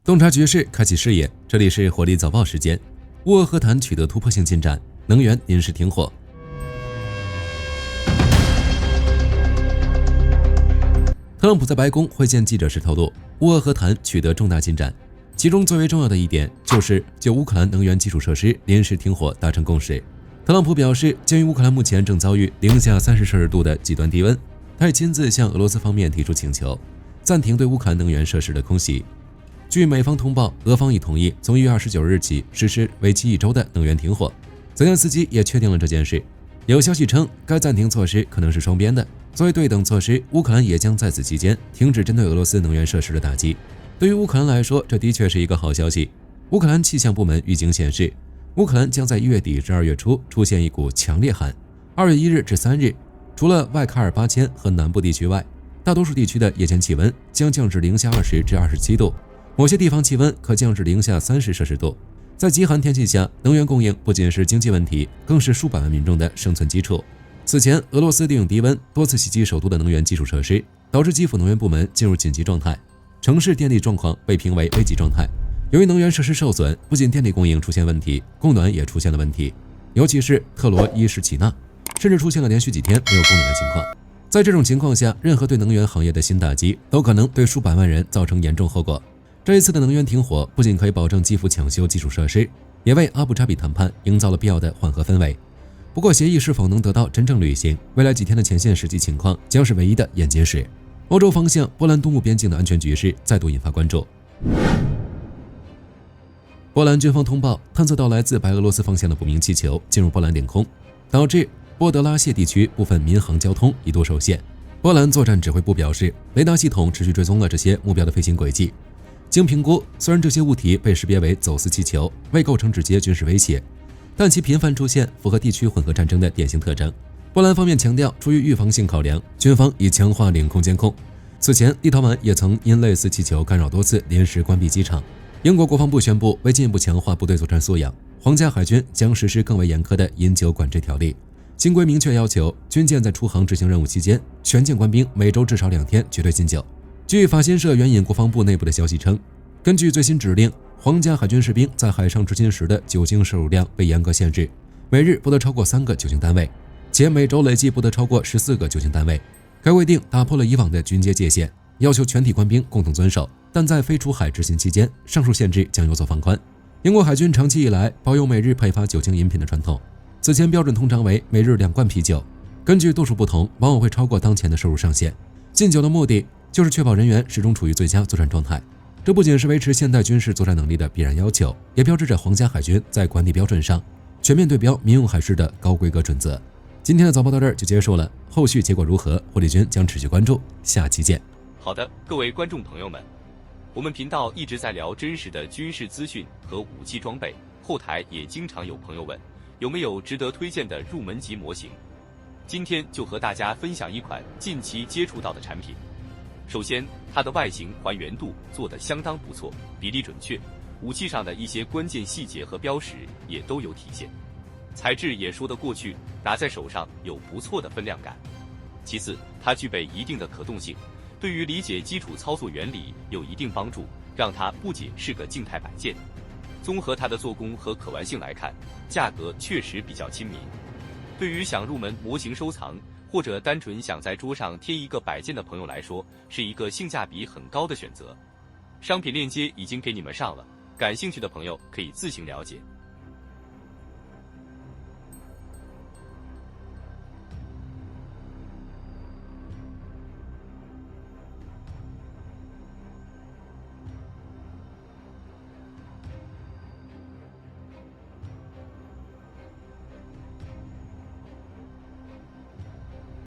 洞察局势，开启视野。这里是火力早报时间。乌俄和谈取得突破性进展，能源临时停火。特朗普在白宫会见记者时透露，乌俄和谈取得重大进展，其中最为重要的一点就是就乌克兰能源基础设施临时停火达成共识。特朗普表示，鉴于乌克兰目前正遭遇-30°C的极端低温，他也亲自向俄罗斯方面提出请求，暂停对乌克兰能源设施的空袭。据美方通报，俄方已同意从1月29日起实施为期1周的能源停火。泽连斯基也确定了这件事。有消息称，该暂停措施可能是双边的。作为对等措施，乌克兰也将在此期间停止针对俄罗斯能源设施的打击。对于乌克兰来说，这的确是一个好消息。乌克兰气象部门预警显示，乌克兰将在1月底至2月初出现一股强烈寒。2月1日至3日，除了外卡尔巴阡和南部地区外，大多数地区的夜间气温将降至-20至27度。某些地方气温可降至-30°C。在极寒天气下，能源供应不仅是经济问题，更是数百万民众的生存基础。此前，俄罗斯利用低温多次袭击首都的能源基础设施，导致基辅能源部门进入紧急状态，城市电力状况被评为危急状态。由于能源设施受损，不仅电力供应出现问题，供暖也出现了问题，尤其是特罗伊什奇纳，甚至出现了连续几天没有供暖的情况。在这种情况下，任何对能源行业的新打击都可能对数百万人造成严重后果。这一次的能源停火不仅可以保证基辅抢修基础设施，也为阿布扎比谈判营造了必要的缓和氛围。不过，协议是否能得到真正履行，未来几天的前线实际情况将是唯一的眼界史。欧洲方向，波兰东部边境的安全局势再度引发关注。波兰军方通报，探测到来自白俄罗斯方向的不明气球进入波兰领空，导致波德拉谢地区部分民航交通一度受限。波兰作战指挥部表示，雷达系统持续追踪了这些目标的飞行轨迹。经评估，虽然这些物体被识别为走私气球，未构成直接军事威胁，但其频繁出现符合地区混合战争的典型特征。波兰方面强调，出于预防性考量，军方已强化领空监控。此前，立陶宛也曾因类似气球干扰多次临时关闭机场。英国国防部宣布，为进一步强化部队作战素养，皇家海军将实施更为严苛的饮酒管制条例。新规明确要求，军舰在出航执行任务期间，全舰官兵每周至少2天绝对禁酒。据法新社援引国防部内部的消息称，根据最新指令，皇家海军士兵在海上执勤时的酒精摄入量被严格限制，每日不得超过3个酒精单位，且每周累计不得超过14个酒精单位。该规定打破了以往的军阶界限，要求全体官兵共同遵守，但在非出海执勤期间，上述限制将有所放宽。英国海军长期以来保有每日配发酒精饮品的传统，此前标准通常为每日2罐啤酒，根据度数不同，往往会超过当前的摄入上限。禁酒的目的就是确保人员始终处于最佳作战状态，这不仅是维持现代军事作战能力的必然要求，也标志着皇家海军在管理标准上全面对标民用海事的高规格准则。今天的早报到这儿就结束了，后续结果如何，火力军将持续关注，下期见。好的，各位观众朋友们，我们频道一直在聊真实的军事资讯和武器装备，后台也经常有朋友问，有没有值得推荐的入门级模型？今天就和大家分享一款近期接触到的产品。首先，它的外形还原度做得相当不错，比例准确，武器上的一些关键细节和标识也都有体现，材质也说得过去，拿在手上有不错的分量感。其次，它具备一定的可动性，对于理解基础操作原理有一定帮助，让它不仅是个静态摆件。综合它的做工和可玩性来看，价格确实比较亲民。对于想入门模型收藏，或者单纯想在桌上贴一个摆件的朋友来说，是一个性价比很高的选择。商品链接已经给你们上了，感兴趣的朋友可以自行了解。